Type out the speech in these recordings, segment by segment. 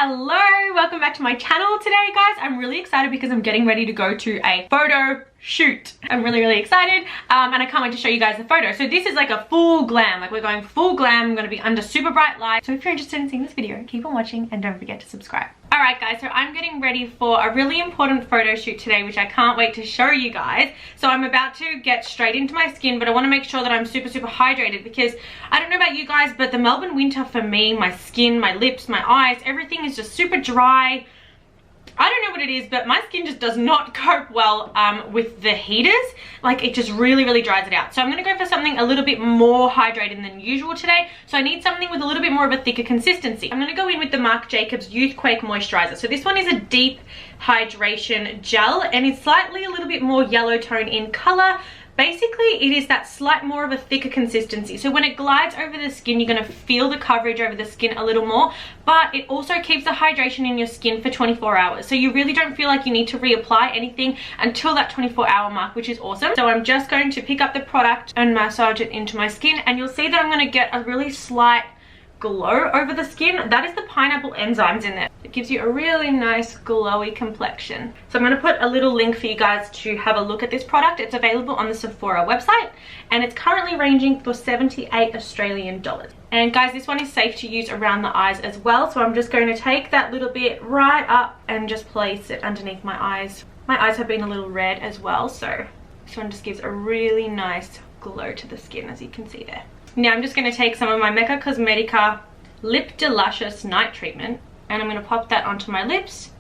Hello, welcome back to my channel today, guys. I'm really excited because I'm getting ready to go to a photo shoot. I'm really excited and I can't wait to show you guys the photo. So this is like a full glam, like we're going full glam. I'm going to be under super bright light. So if you're interested in seeing this video, keep on watching and don't forget to subscribe. Alright guys, so I'm getting ready for a really important photo shoot today, which I can't wait to show you guys. So I'm about to get straight into my skin, but I want to make sure that I'm super hydrated because I don't know about you guys, but the Melbourne winter for me, my skin, my lips, my eyes, everything is just super dry. I don't know what it is, but my skin just does not cope well with the heaters. Like it just really dries it out. So I'm going to go for something a little bit more hydrated than usual today. So I need something with a little bit more of a thicker consistency. I'm going to go in with the MARCJACOBS YouthQuake Moisturizer. So this one is a deep hydration gel and it's slightly a little bit more yellow tone in color. Basically, it is that slight more of a thicker consistency. So when it glides over the skin, you're going to feel the coverage over the skin a little more, but it also keeps the hydration in your skin for 24 hours. So you really don't feel like you need to reapply anything until that 24-hour mark, which is awesome. So I'm just going to pick up the product and massage it into my skin, and you'll see that I'm going to get a really slight glow over the skin. That is the pineapple enzymes in there. It gives you a really nice glowy complexion. So I'm going to put a little link for you guys to have a look at this product. It's available on the Sephora website and it's currently ranging for 78 Australian dollars. And guys, this one is safe to use around the eyes as well. So I'm just going to take that little bit right up and just place it underneath my eyes. My eyes have been a little red as well, so this one just gives a really nice glow to the skin, as you can see there. Now I'm just going to take some of my Mecca Cosmetica Lip Delicious Night Treatment and I'm going to pop that onto my lips,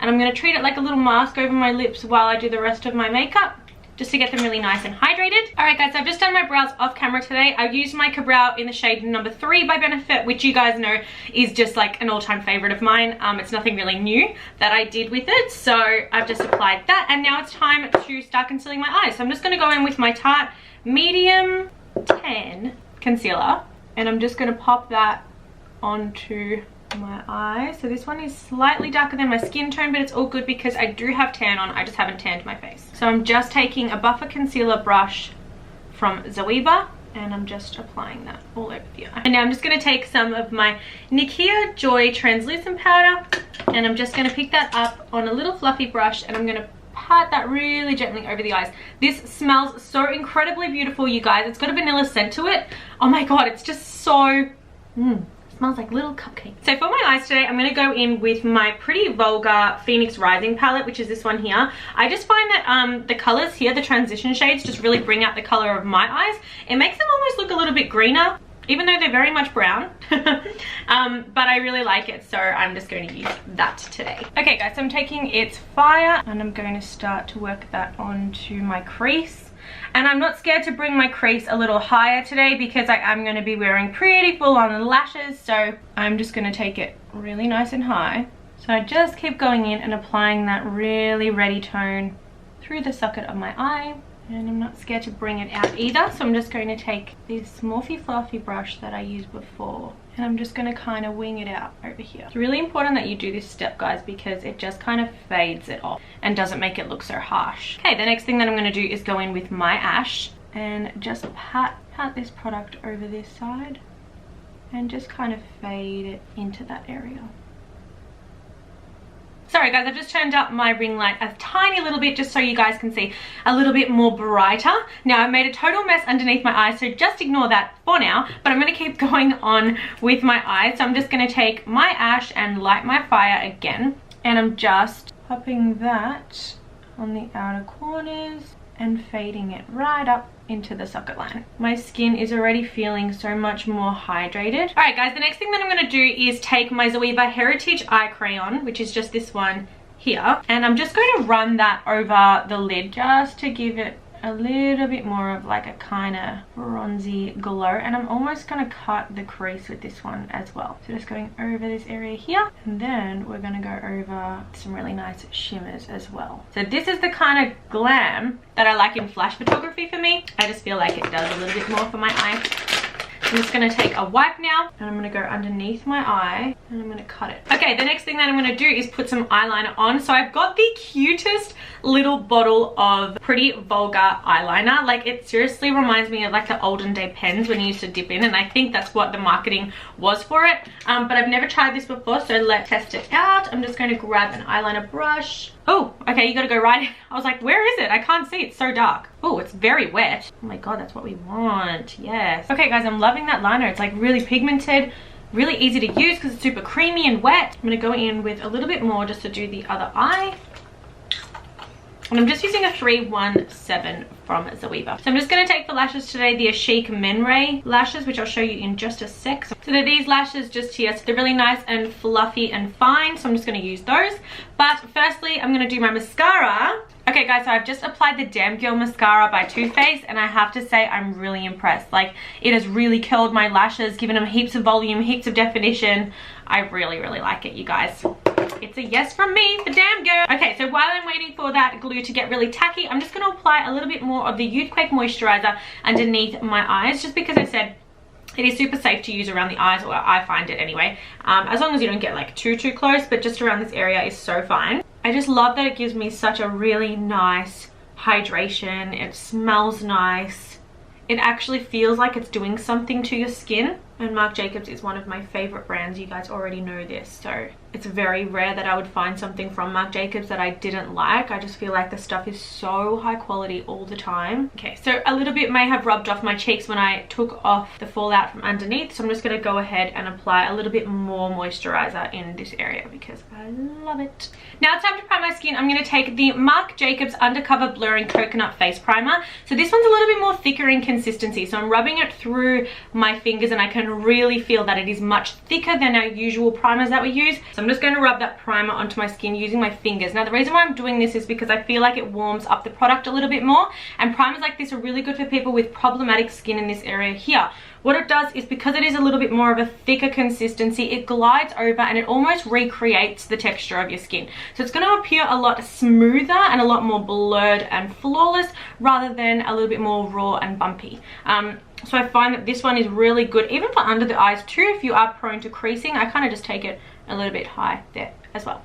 and I'm going to treat it like a little mask over my lips while I do the rest of my makeup, just to get them really nice and hydrated. Alright guys, so I've just done my brows off camera today. I've used my Kabrow in the shade number 3 by Benefit, which you guys know is just like an all-time favorite of mine. It's nothing really new that I did with it, so I've just applied that and now it's time to start concealing my eyes. So I'm just going to go in with my Tarte Medium Tan concealer and I'm just going to pop that onto my eyes. So this one is slightly darker than my skin tone, but it's all good because I do have tan on. I just haven't tanned my face. So I'm just taking a buffer concealer brush from Zoeva and I'm just applying that all over the eye. And now I'm just going to take some of my Nikia Joy translucent powder and I'm just going to pick that up on a little fluffy brush and I'm going to pat that really gently over the eyes. This smells so incredibly beautiful, you guys. It's got a vanilla scent to it. Oh my god, it's just so smells like little cupcakes. So for my eyes today, I'm going to go in with my Pretty Vulgar Phoenix Rising palette, which is this one here. I just find that the colors here, the transition shades, just really bring out the color of my eyes. It makes them almost look a little bit greener, even though they're very much brown. But I really like it, so I'm just going to use that today. Okay guys, so I'm taking It's Fire and I'm going to start to work that onto my crease. And I'm not scared to bring my crease a little higher today because I am going to be wearing pretty full on lashes, so I'm just going to take it really nice and high. So I just keep going in and applying that really reddy tone through the socket of my eye. And I'm not scared to bring it out either, so I'm just going to take this Morphe fluffy brush that I used before and I'm just going to kind of wing it out over here. It's really important that you do this step, guys, because it just kind of fades it off and doesn't make it look so harsh. Okay, the next thing that I'm going to do is go in with my Ash and just pat this product over this side and just kind of fade it into that area. Sorry guys, I've just turned up my ring light a tiny little bit just so you guys can see a little bit more brighter. Now I've made a total mess underneath my eyes, so just ignore that for now, but I'm going to keep going on with my eyes. So I'm just going to take my Ash and light my fire again, and I'm just popping that on the outer corners and fading it right up into the socket line. My skin is already feeling so much more hydrated. Alright guys, the next thing that I'm going to do is take my Zoeva Heritage Eye Crayon, which is just this one here, and I'm just going to run that over the lid just to give it a little bit more of like a kind of bronzy glow, and I'm almost going to cut the crease with this one as well. So just going over this area here, and then we're going to go over some really nice shimmers as well. So this is the kind of glam that I like in flash photography for me. I just feel like it does a little bit more for my eye. I'm just going to take a wipe now and I'm going to go underneath my eye and I'm going to cut it. Okay, the next thing that I'm going to do is put some eyeliner on. So I've got the cutest little bottle of Pretty Vulgar eyeliner. Like, it seriously reminds me of like the olden day pens when you used to dip in, and I think that's what the marketing was for it. But I've never tried this before, so let's test it out. I'm just going to grab an eyeliner brush. Oh, okay, you gotta go right in. I was like, where is it? I can't see, it's so dark. Oh, it's very wet. Oh my god, that's what we want. Yes. Okay guys, I'm loving that liner. It's like really pigmented, really easy to use because it's super creamy and wet. I'm gonna go in with a little bit more just to do the other eye. And I'm just using a 317 from Zoeva. So I'm just going to take for lashes today the Aashiq Menre lashes, which I'll show you in just a sec. So they're these lashes just here. So they're really nice and fluffy and fine. So I'm just going to use those. But firstly, I'm going to do my mascara. Okay guys, so I've just applied the Damn Girl mascara by Too Faced, and I have to say I'm really impressed. Like, it has really curled my lashes, given them heaps of volume, heaps of definition. I really, really like it, you guys. It's a yes from me for Damn Girl. Okay, so while I'm waiting for that glue to get really tacky, I'm just going to apply a little bit more of the YouthQuake moisturizer underneath my eyes, just because I said it is super safe to use around the eyes, or I find it anyway. As long as you don't get like too close, but just around this area is so fine. I just love that it gives me such a really nice hydration. It smells nice. It actually feels like it's doing something to your skin. And MARCJACOBS is one of my favorite brands. You guys already know this. So it's very rare that I would find something from MARCJACOBS that I didn't like. I just feel like the stuff is so high quality all the time. Okay, so a little bit may have rubbed off my cheeks when I took off the fallout from underneath. So I'm just going to go ahead and apply a little bit more moisturizer in this area because I love it. Now it's time to prime my skin. I'm going to take the MARCJACOBS Undercover Blurring Coconut Face Primer. So this one's a little bit more thicker in consistency. So I'm rubbing it through my fingers and I can really feel that it is much thicker than our usual primers that we use. So I'm just going to rub that primer onto my skin using my fingers. Now the reason why I'm doing this is because I feel like it warms up the product a little bit more, and primers like this are really good for people with problematic skin in this area here. What it does is, because it is a little bit more of a thicker consistency, it glides over and it almost recreates the texture of your skin. So it's going to appear a lot smoother and a lot more blurred and flawless, rather than a little bit more raw and bumpy. So I find that this one is really good, even for under the eyes too, if you are prone to creasing. I kind of just take it a little bit high there as well.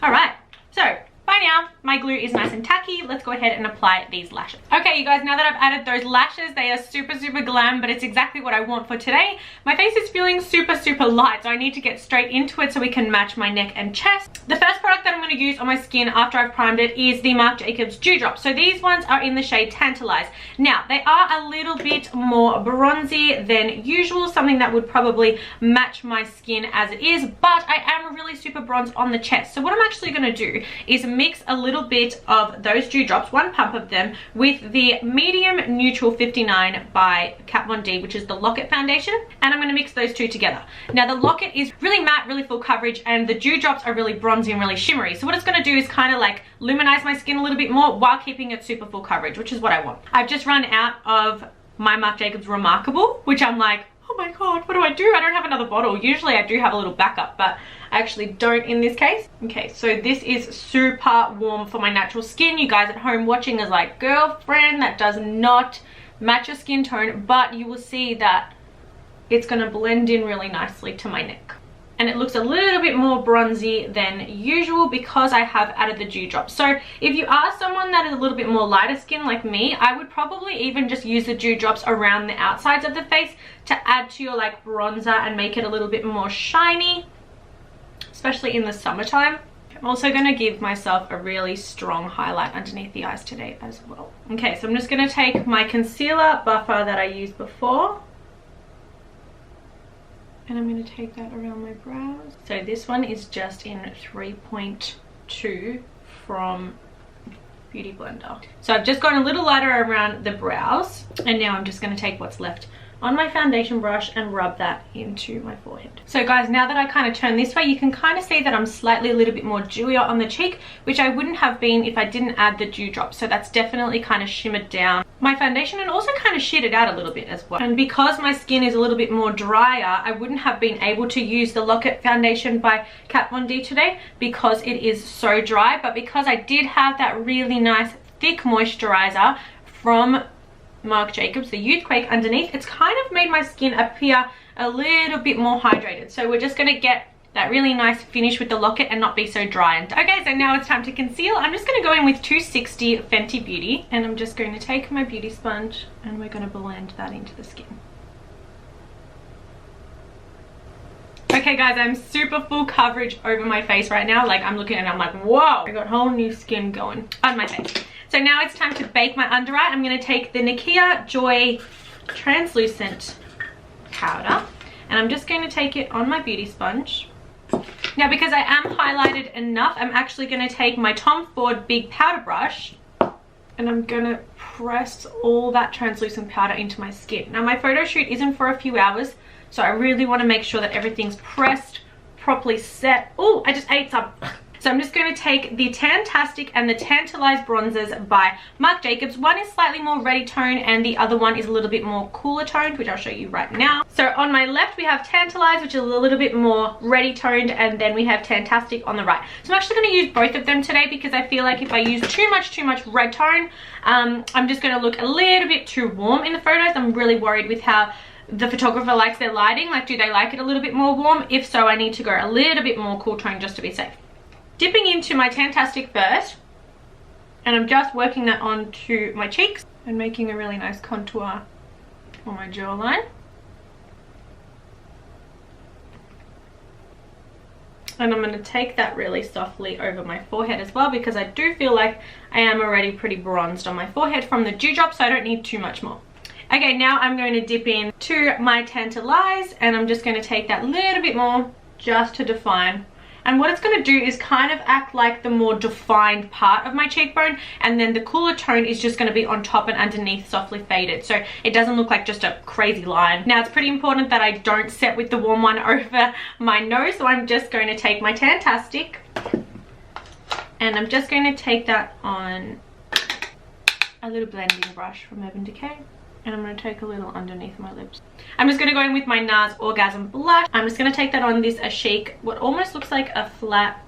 All right, so by now my glue is nice and tacky. Let's go ahead and apply these lashes. Okay you guys, now that I've added those lashes, they are super glam, but it's exactly what I want for today. My face is feeling super light, so I need to get straight into it so we can match my neck and chest. The first product that I'm going to use on my skin after I've primed it is the MARCJACOBS Dewdrops. So these ones are in the shade Tantelize. Now they are a little bit more bronzy than usual, something that would probably match my skin as it is, but I am really super bronzed on the chest. So what I'm actually going to do is mix a little bit of those dewdrops, one pump of them, with the medium neutral 59 by Kat Von D, which is the Lockett Foundation, and I'm going to mix those two together. Now the Lockett is really matte, really full coverage, and the dewdrops are really bronzy and really shimmery. So what it's going to do is kind of like luminize my skin a little bit more while keeping it super full coverage, which is what I want. I've just run out of my MARCJACOBS Remarkable, which I'm like, oh my god, what do? I don't have another bottle. Usually I do have a little backup, but I actually don't in this case. Okay, so this is super warm for my natural skin. You guys at home watching is like, girlfriend, that does not match your skin tone, but you will see that it's going to blend in really nicely to my neck. And it looks a little bit more bronzy than usual because I have added the dewdrops. So if you are someone that is a little bit more lighter skin like me, I would probably even just use the dewdrops around the outsides of the face to add to your like bronzer and make it a little bit more shiny, especially in the summertime. I'm also going to give myself a really strong highlight underneath the eyes today as well. Okay, so I'm just going to take my concealer buffer that I used before, and I'm going to take that around my brows. So this one is just in 3.2 from Beauty Blender. So I've just gone a little lighter around the brows, and now I'm just going to take what's left on my foundation brush and rub that into my forehead. So guys, now that I kind of turn this way, you can kind of see that I'm slightly a little bit more dewier on the cheek, which I wouldn't have been if I didn't add the dewdrop. So that's definitely kind of shimmered down my foundation and also kind of shaded out a little bit as well. And because my skin is a little bit more drier, I wouldn't have been able to use the Lockett Foundation by Kat Von D today because it is so dry. But because I did have that really nice thick moisturizer from Marc Jacobs, the YouthQuake underneath. It's kind of made my skin appear a little bit more hydrated. So we're just going to get that really nice finish with the Lockett and not be so dry. Okay, so now it's time to conceal. I'm just going to go in with 260 Fenty Beauty, and I'm just going to take my beauty sponge and we're going to blend that into the skin. Okay guys, I'm super full coverage over my face right now. Like, I'm looking and I'm like, whoa, I got whole new skin going on my face. So now it's time to bake my under eye. I'm going to take the Nakia Joy translucent powder and I'm just going to take it on my beauty sponge. Now, because I am highlighted enough, I'm actually going to take my Tom Ford big powder brush and I'm going to press all that translucent powder into my skin. Now, my photo shoot isn't for a few hours, so I really want to make sure that everything's pressed, properly set. Oh, I just ate some. So I'm just going to take the Tantastic and the Tantelize bronzers by Marc Jacobs. One is slightly more ready toned and the other one is a little bit more cooler toned, which I'll show you right now. So on my left we have Tantelize, which is a little bit more ready toned, and then we have Tantastic on the right. So I'm actually going to use both of them today because I feel like if I use too much red tone, I'm just going to look a little bit too warm in the photos. I'm really worried with how the photographer likes their lighting. Like, do they like it a little bit more warm? If so, I need to go a little bit more cool tone just to be safe. Dipping into my Tantastic first, and I'm just working that onto my cheeks and making a really nice contour on my jawline. And I'm going to take that really softly over my forehead as well, because I do feel like I am already pretty bronzed on my forehead from the Dewdrops, so I don't need too much more. Okay, now I'm going to dip in to my Tantelize, and I'm just going to take that little bit more just to define. And what it's going to do is kind of act like the more defined part of my cheekbone, and then the cooler tone is just going to be on top and underneath, softly faded, so it doesn't look like just a crazy line. Now, it's pretty important that I don't set with the warm one over my nose, so I'm just going to take my Tantastic and I'm just going to take that on a little blending brush from Urban Decay. And I'm going to take a little underneath my lips. I'm just going to go in with my NARS Orgasm blush. I'm just going to take that on this Aashiq, what almost looks like a flat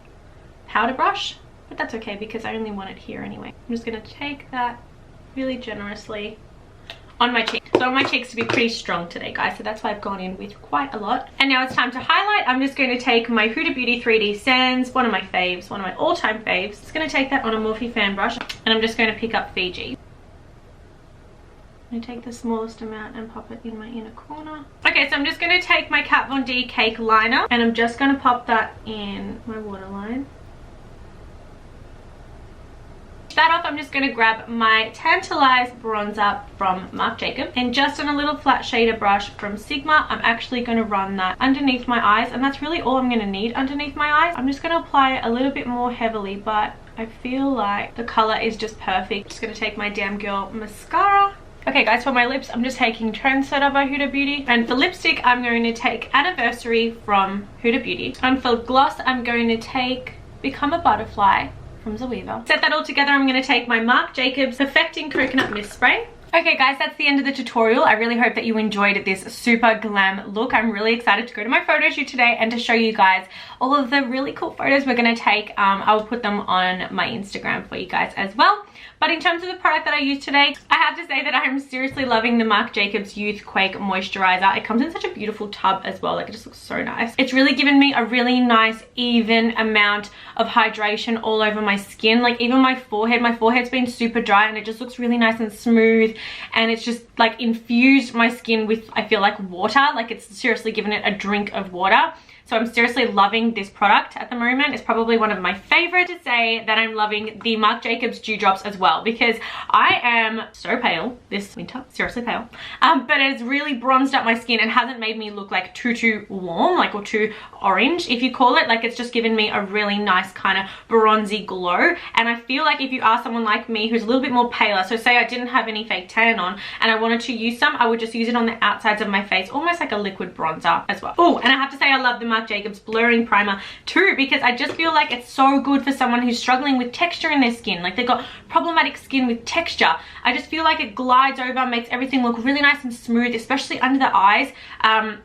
powder brush. But that's okay because I only want it here anyway. I'm just going to take that really generously on my cheeks. So I want my cheeks to be pretty strong today, guys. So that's why I've gone in with quite a lot. And now it's time to highlight. I'm just going to take my HudaBeauty 3D Sands, one of my faves, one of my all-time faves. Just going to take that on a Morphe fan brush. And I'm just going to pick up Fiji. I take the smallest amount and pop it in my inner corner. Okay, so I'm just going to take my Kat Von D Cake Liner and I'm just going to pop that in my waterline. That off, I'm just going to grab my Tantelize bronzer from Marc Jacobs, and just on a little flat shader brush from Sigma, I'm actually going to run that underneath my eyes, and that's really all I'm going to need underneath my eyes. I'm just going to apply it a little bit more heavily, but I feel like the color is just perfect. I'm just going to take my Damn Girl mascara. Okay guys, for my lips, I'm just taking Trendsetter by Huda Beauty. And for lipstick, I'm going to take Anniversary from Huda Beauty. And for gloss, I'm going to take Become a Butterfly from Zoeva. Set that all together, I'm going to take my Marc Jacobs Perfecting Coconut Mist Spray. Okay guys, that's the end of the tutorial. I really hope that you enjoyed this super glam look. I'm really excited to go to my photo shoot today and to show you guys all of the really cool photos we're going to take. I'll put them on my Instagram for you guys as well. But in terms of the product that I used today, I have to say that I'm seriously loving the Marc Jacobs YouthQuake Moisturizer. It comes in such a beautiful tub as well. Like, it just looks so nice. It's really given me a really nice, even amount of hydration all over my skin. Like, even my forehead's been super dry and it just looks really nice and smooth. And it's just like infused my skin with, I feel like, water. Like, it's seriously given it a drink of water. So I'm seriously loving this product at the moment. It's probably one of my favorites. To say that I'm loving the Marc Jacobs Dewdrops as well, because I am so pale this winter, seriously pale, but it's really bronzed up my skin and hasn't made me look like too warm, like, or too orange, if you call it. Like, it's just given me a really nice kind of bronzy glow. And I feel like if you are someone like me who's a little bit more paler, so say I didn't have any fake tan on and I wanted to use some, I would just use it on the outsides of my face, almost like a liquid bronzer as well. Oh, and I have to say I love the Marc Jacobs Blurring Primer too, because I just feel like it's so good for someone who's struggling with texture in their skin. Like they've got problematic skin with texture. I just feel like it glides over, makes everything look really nice and smooth, especially under the eyes.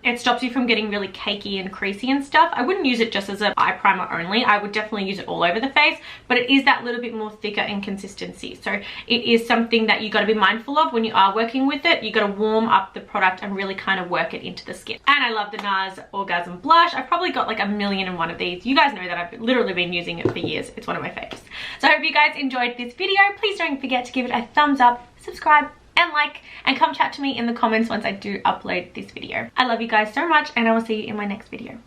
It stops you from getting really cakey and creasy and stuff. I wouldn't use it just as an eye primer only. I would definitely use it all over the face, but it is that little bit more thicker in consistency. So it is something that you got to be mindful of when you are working with it. You got to warm up the product and really kind of work it into the skin. And I love the NARS Orgasm blush. I've probably got like 1,000,001 of these. You guys know that I've literally been using it for years. It's one of my favorites. So I hope you guys enjoyed this video. Please don't forget to give it a thumbs up, subscribe, and like, and come chat to me in the comments once I do upload this video. I love you guys so much, and I will see you in my next video.